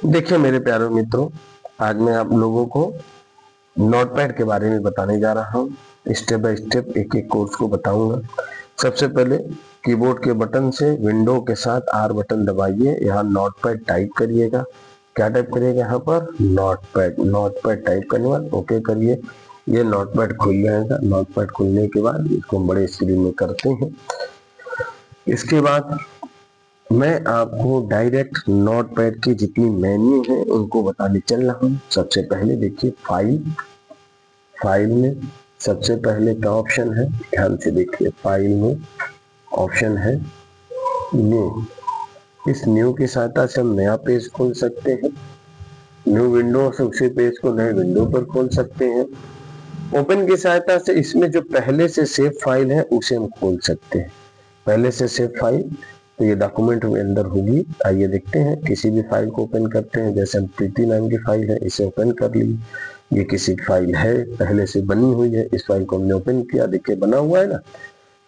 देखिए मेरे प्यारे मित्रों, आज मैं आप लोगों को नोटपैड के बारे में बताने जा रहा हूँ। स्टेप बाय स्टेप एक एक कोर्स को बताऊंगा। सबसे पहले कीबोर्ड के बटन से विंडो के साथ आर बटन दबाइए, यहाँ नोटपैड टाइप करिएगा। क्या टाइप करिएगा यहाँ पर? नोटपैड। नोटपैड टाइप करने के बाद ओके करिए, ये नोटपैड खुल जाएगा। नोटपैड खुलने के बाद इसको बड़े स्क्रीन में करते हैं। इसके बाद मैं आपको डायरेक्ट नोटपैड की जितनी मेन्यू है उनको बताने चल रहा हूँ। सबसे पहले देखिए फाइल में सबसे पहले क्या ऑप्शन है, ध्यान से देखिए। फाइल में ऑप्शन है न्यू। इस न्यू की सहायता से हम नया पेज खोल सकते हैं। न्यू विंडो से उसी पेज को नए विंडो पर खोल सकते हैं। ओपन की सहायता से इसमें जो पहले से सेव फाइल है उसे हम खोल सकते हैं। पहले से सेव फाइल तो ये डॉक्यूमेंट में अंदर होगी। आइए देखते हैं, किसी भी फाइल को ओपन करते हैं। जैसे हम प्रीति नाम की फाइल है, इसे ओपन कर ली। ये किसी फाइल है, पहले से बनी हुई है। इस फाइल को हमने ओपन किया, देखिए बना हुआ है ना।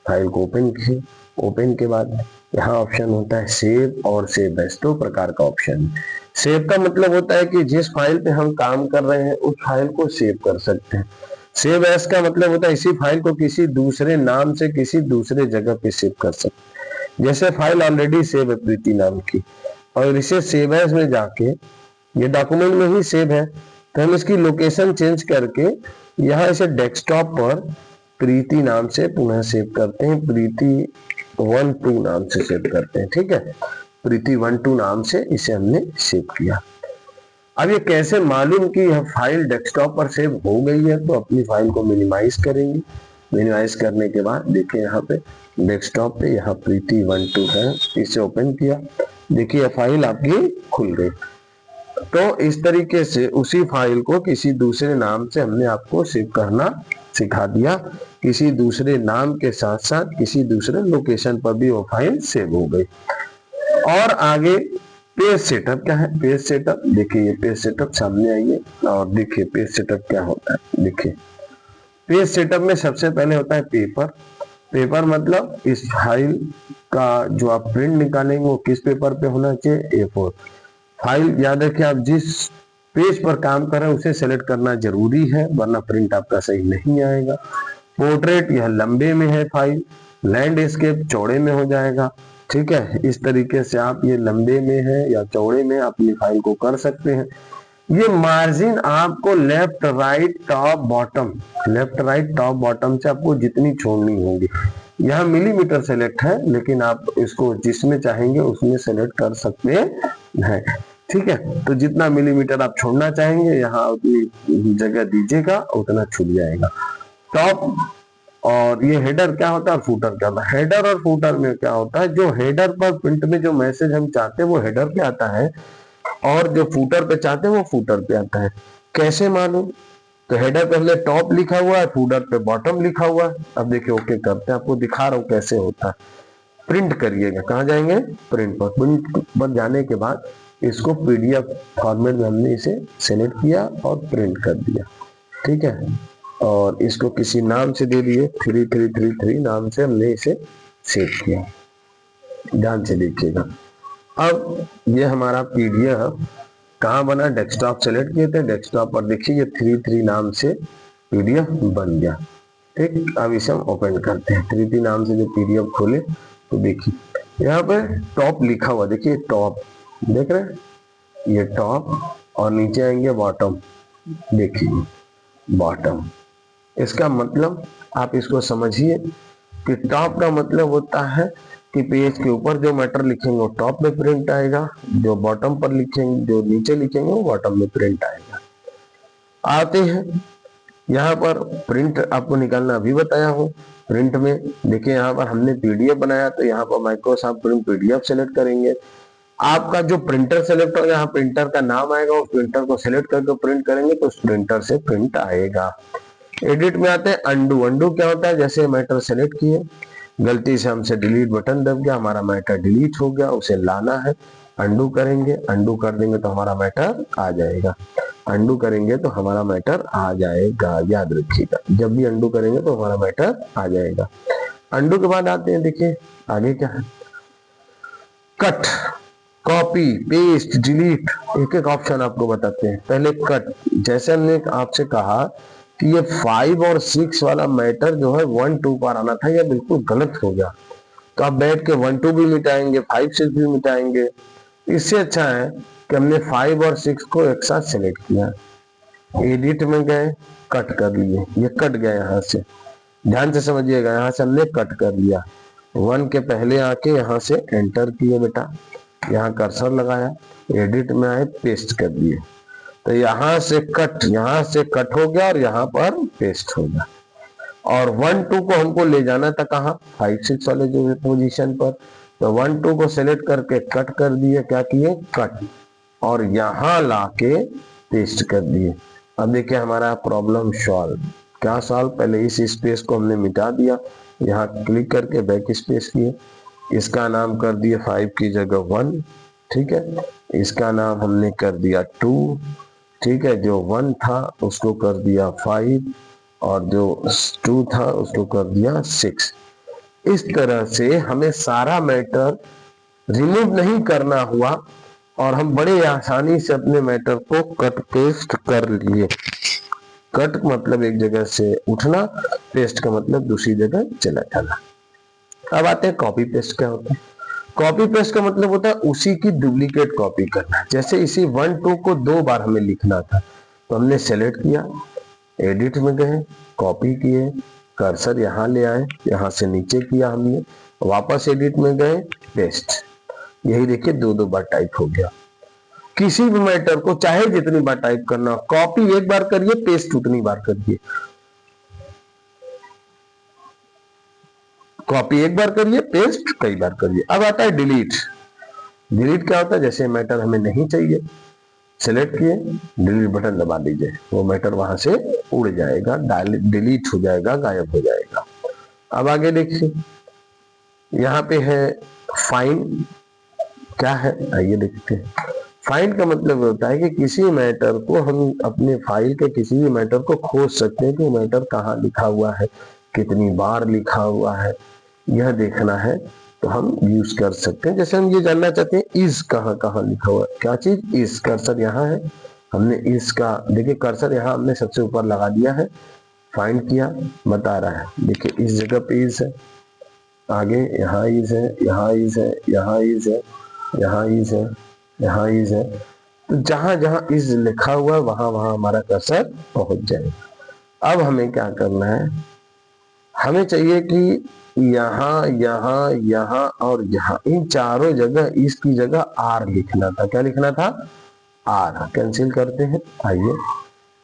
फाइल को ओपन किए, ओपन के बाद यहाँ ऑप्शन होता है सेव और सेव एज, दो प्रकार का ऑप्शन है। सेव का मतलब होता है कि जिस फाइल पे हम काम कर रहे हैं उस फाइल को सेव कर सकते हैं। सेव एज का मतलब होता है इसी फाइल को किसी दूसरे नाम से किसी दूसरे जगह पे सेव कर सकते हैं। जैसे फाइल ऑलरेडी सेव है प्रीति नाम की, और इसे सेव एज में जाके ये डॉक्यूमेंट में ही सेव है, तो हम इसकी लोकेशन चेंज करके यहाँ इसे डेस्कटॉप पर प्रीति नाम से पुनः सेव करते हैं। प्रीति 12 नाम से सेव करते हैं, ठीक है। प्रीति 12 नाम से इसे हमने सेव किया। अब ये कैसे मालूम कि यह फाइल डेस्कटॉप पर सेव हो गई है? तो अपनी फाइल को मिनिमाइज करेंगे। मिनिमाइज करने के बाद देखिए यहाँ पे डेस्कटॉप पे यहाँ प्रीति 12 है, इसे ओपन किया, देखिए फाइल आपकी खुल गई। तो इस तरीके से उसी फाइल को किसी दूसरे नाम से हमने आपको सेव करना सिखा दिया। किसी दूसरे नाम के साथ साथ किसी दूसरे लोकेशन पर भी वो फाइल सेव हो गई। और आगे पेज सेटअप क्या है? पेज सेटअप देखिए, ये पेज सेटअप सामने आइए और देखिए पेज सेटअप क्या होता है। देखिए पेज सेटअप में सबसे पहले होता है पेपर। पेपर मतलब इस फाइल का जो आप प्रिंट निकालेंगे वो किस पेपर पे होना चाहिए? A4। फाइल याद रखिए, आप जिस पेज पर काम कर रहे हैं उसे सेलेक्ट करना जरूरी है, वरना प्रिंट आपका सही नहीं आएगा। पोर्ट्रेट यह लंबे में है फाइल, लैंडस्केप चौड़े में हो जाएगा, ठीक है। इस तरीके से आप ये लंबे में है या चौड़े में अपनी फाइल को कर सकते हैं। ये मार्जिन आपको left right top bottom, left right top bottom से आपको जितनी छोड़नी होगी। यहाँ मिलीमीटर सेलेक्ट है, लेकिन आप इसको जिसमें चाहेंगे उसमें सेलेक्ट कर सकते हैं, ठीक है। तो जितना मिलीमीटर आप छोड़ना चाहेंगे यहाँ उतनी जगह दीजिएगा, उतना छूट जाएगा। टॉप और ये हेडर क्या होता है और फूटर क्या होता है? हेडर और फूटर में क्या होता है, जो हेडर पर प्रिंट में जो मैसेज हम चाहते हैं वो हेडर पे आता है, और जो फूटर पे चाहते हैं वो फूटर पे आता है। कैसे मालूम? तो हेडर पहले टॉप लिखा हुआ है, फूटर पे बॉटम लिखा हुआ है। अब देखिए ओके करते हैं, आपको दिखा रहा हूं कैसे होता है। प्रिंट करिएगा, कहाँ जाएंगे? प्रिंट पर। प्रिंट पर जाने के बाद इसको पीडीएफ फॉर्मेट में हमने इसे सेलेक्ट किया और प्रिंट कर दिया, ठीक है। और इसको किसी नाम से दे दिए, 3333 नाम से हमने इसे सेव किया। ध्यान से देखिएगा। अब ये हमारा पीडीएफ कहाँ बना? डेस्कटॉप सेलेक्ट किए थे, डेस्कटॉप पर देखिए ये 33 नाम से पीडीएफ बन गया, ठीक। अब इसे हम ओपन करते हैं। 33 नाम से जो पीडीएफ खोले तो देखिए यहाँ पे टॉप लिखा हुआ, देखिए टॉप देख रहे हैं, ये टॉप, और नीचे आएंगे बॉटम, देखिए बॉटम। इसका मतलब आप इसको समझिए कि टॉप का मतलब होता है कि पेज के ऊपर जो मैटर लिखेंगे वो टॉप में प्रिंट आएगा, जो बॉटम पर लिखेंगे, जो नीचे लिखेंगे वो बॉटम में प्रिंट आएगा। आते हैं यहाँ पर प्रिंट आपको निकालना अभी बताया हूँ। प्रिंट में देखिए यहाँ पर हमने पीडीएफ बनाया, तो यहाँ पर माइक्रोसॉफ्ट प्रिंट पीडीएफ सेलेक्ट करेंगे। आपका जो प्रिंटर सेलेक्ट होगा, यहाँ प्रिंटर का नाम आएगा, उस प्रिंटर को सेलेक्ट करके प्रिंट करेंगे तो उस प्रिंटर से प्रिंट आएगा। एडिट में आते हैं अंडू। अंडू क्या होता है? जैसे मैटर सेलेक्ट किए, गलती से हमसे डिलीट बटन दब गया, हमारा मैटर डिलीट हो गया, उसे लाना है, अंडू करेंगे। अंडू कर देंगे तो हमारा मैटर आ जाएगा। अंडू करेंगे तो हमारा मैटर आ जाएगा, याद रखिएगा, जब भी अंडू करेंगे तो हमारा मैटर आ जाएगा। अंडू के बाद आते हैं, देखिए आगे क्या है? कट। कॉपी, पेस्ट, डिलीट, एक एक ऑप्शन आपको बताते हैं। पहले कट, जैसे हमने आपसे कहा कि ये 5 और 6 वाला मैटर जो है 1 2 पर आना था, यह बिल्कुल गलत हो गया। तो आप बैठ के 1 2 भी मिटाएंगे, 5 6 भी मिटाएंगे। इससे अच्छा है कि हमने 5 और 6 को एक साथ सेलेक्ट किया, एडिट में गए, कट कर लिए, ये कट गया यहाँ से, ध्यान से समझिएगा, यहाँ से हमने कट कर लिया। 1 के पहले आके यहाँ से एंटर किए बेटा, यहाँ कर्सर लगाया, एडिट में आए, पेस्ट कर दिए। तो यहाँ से कट हो गया और यहाँ पर पेस्ट हो गया। और 1 2 को हमको ले जाना था कहाँ, 5 6 वाले जो पोजीशन पर। तो 1 2 को सेलेक्ट करके कट कर दिए, क्या किए, कट, और यहाँ लाके पेस्ट कर दिए। अब देखिए हमारा प्रॉब्लम सॉल्व। क्या सॉल्व, पहले इस स्पेस को हमने मिटा दिया, यहाँ क्लिक करके बैक स्पेस किए, इसका नाम कर दिए 5 की जगह 1, ठीक है, इसका नाम हमने कर दिया 2, ठीक है, जो 1 था उसको कर दिया 5 और जो 2 था उसको कर दिया 6। इस तरह से हमें सारा मैटर रिमूव नहीं करना हुआ और हम बड़े आसानी से अपने मैटर को कट पेस्ट कर लिए। कट मतलब एक जगह से उठना, पेस्ट का मतलब दूसरी जगह चला जाना। अब आते हैं कॉपी पेस्ट क्या होता है। कॉपी पेस्ट का मतलब होता है उसी की डुप्लीकेट कॉपी करना। जैसे इसी 1 2 को 2 बार हमें लिखना था, तो हमने सेलेक्ट किया, एडिट में गए, कॉपी किए, कर्सर यहाँ ले आए, यहाँ से नीचे किया हमने, वापस एडिट में गए, पेस्ट। यही देखिए 2 बार टाइप हो गया। किसी भी मैटर को चाहे जितनी बार टाइप करना, कॉपी एक बार करिए, पेस्ट उतनी बार करिए। कॉपी एक बार करिए, पेस्ट कई बार करिए। अब आता है डिलीट। डिलीट क्या होता है, जैसे मैटर हमें नहीं चाहिए, सेलेक्ट किए, डिलीट बटन दबा दीजिए, वो मैटर वहां से उड़ जाएगा, डिलीट हो जाएगा, गायब हो जाएगा। अब आगे देखिए, यहाँ पे है फाइंड। क्या है, आइए देखते हैं। फाइंड का मतलब होता है कि किसी मैटर को हम अपने फाइल के किसी भी मैटर को खोज सकते हैं कि मैटर कहाँ लिखा हुआ है, कितनी बार लिखा हुआ है, यह देखना है तो हम यूज कर सकते हैं। जैसे हम ये जानना चाहते हैं इज कहाँ कहाँ लिखा हुआ है, क्या चीज, इज, कर्सर यहाँ है, हमने इज का, देखिए कर्सर यहाँ हमने सबसे ऊपर लगा दिया है, फाइंड किया, बता रहा है, देखिए इस जगह पे इज है, आगे यहाँ इज है, यहाँ इज है, यहाँ इज है, यहाँ इज है, यहाँ इज है। तो जहां जहां इज लिखा हुआ है वहां वहां हमारा कर्सर पहुंच जाएगा। अब हमें क्या करना है, हमें चाहिए कि यहाँ यहाँ यहाँ और यहाँ, इन चारों जगह इसकी जगह आर लिखना था। क्या लिखना था, आर। कैंसिल करते हैं, आइए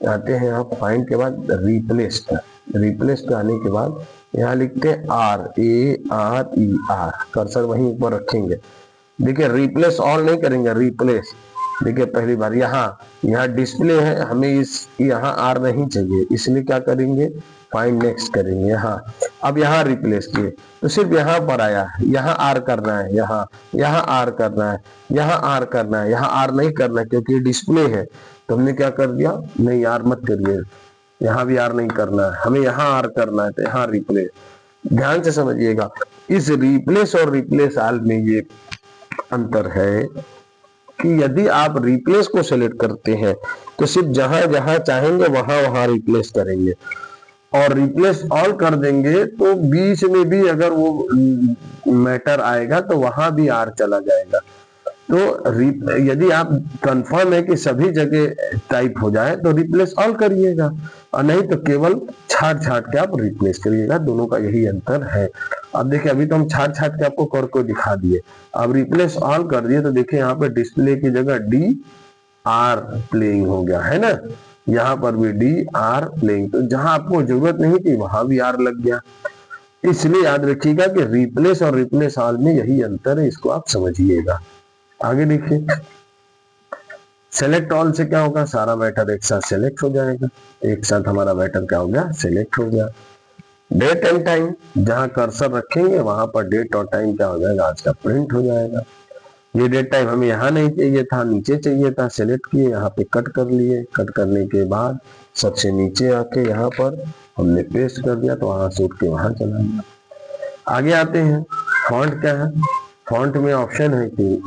आते हैं यहाँ फाइंड के बाद रिप्लेस का, रिप्लेस पे आने के बाद यहाँ लिखते हैं आर, ARER, कर्सर वहीं ऊपर रखेंगे। देखिए रिप्लेस ऑल नहीं करेंगे, रिप्लेस। देखिए पहली बार यहाँ डिस्प्ले है, हमें इस यहाँ आर नहीं चाहिए, इसलिए क्या करेंगे, फाइंड नेक्स्ट करेंगे यहाँ। अब यहाँ रिप्लेस किए तो सिर्फ यहाँ पर आया, यहाँ आर करना है, यहाँ आर करना है, यहाँ आर करना है, यहाँ आर नहीं करना है क्योंकि डिस्प्ले है। तो हमने क्या कर दिया, नहीं आर मत करिए, यहाँ भी आर नहीं करना है, हमें यहाँ आर करना है, तो यहाँ रिप्लेस। ध्यान से समझिएगा, इस रिप्लेस और रिप्लेस ऑल में ये अंतर है कि यदि आप रिप्लेस को सेलेक्ट करते हैं तो सिर्फ जहां जहां चाहेंगे वहां वहां रिप्लेस करेंगे, और रिप्लेस ऑल कर देंगे तो बीच में भी अगर वो मैटर आएगा तो वहां भी आर चला जाएगा। तो यदि आप कंफर्म है कि सभी जगह टाइप हो जाए तो रिप्लेस ऑल करिएगा, और नहीं तो केवल छाट छाट के आप रिप्लेस करिएगा। दोनों का यही अंतर है। अब देखिए अभी तो हम छाट छाट के आपको कर को दिखा दिए, अब रिप्लेस ऑल कर दिए तो देखिए यहाँ पे डिस्प्ले की जगह DR प्लेइंग हो गया है ना, यहाँ पर भी DR प्लेइंग। तो जहां आपको जरूरत नहीं थी वहां भी आर लग गया। इसलिए याद रखिएगा कि रिप्लेस और रिप्लेस ऑल में यही अंतर है, इसको आप समझिएगा। आगे देखिए, सेलेक्ट ऑल से क्या होगा, सारा मैटर एक साथ सेलेक्ट हो जाएगा, एक साथ हमारा मैटर क्या हो गया, सेलेक्ट हो गया। डेट एंड टाइम, जहां कर्सर रखेंगे वहां पर डेट और टाइम क्या हो जाएगा, आज का प्रिंट हो जाएगा। ये डेट टाइम हमें यहाँ नहीं चाहिए था, नीचे चाहिए था, सेलेक्ट किए, यहाँ पे कट कर लिए, कट करने के बाद सबसे नीचे आके यहाँ पर हमने पेस्ट कर दिया, तो वहां से उठ के वहां चला गया। आगे आते हैं, फॉन्ट क्या है, फॉन्ट में ऑप्शन है कि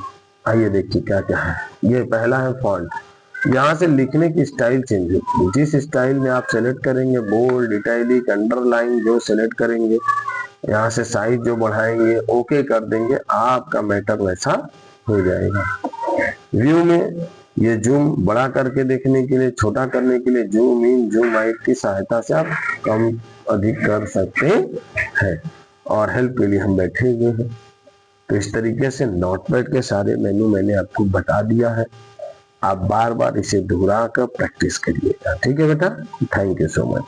आइए देखिए क्या क्या है। ये पहला है फॉन्ट। यहाँ से लिखने की स्टाइल चेंज होती है। जिस स्टाइल में आप सेलेक्ट करेंगे, बोल्ड, इटैलिक, अंडरलाइन जो सेलेक्ट करेंगे, यहाँ से साइज जो बढ़ाएंगे, ओके कर देंगे, आपका मैटर वैसा हो जाएगा। व्यू में ये जूम बड़ा करके देखने के लिए, छोटा करने के लिए जूम इन जूम आउट की सहायता से आप कम अधिक कर सकते हैं। और हेल्प के लिए हम बैठे हुए हैं। तो इस तरीके से नोटपैड के सारे मेनू मैंने आपको बता दिया है। आप बार बार इसे दोहरा कर प्रैक्टिस करिएगा। ठीक है बेटा, थैंक यू सो मच।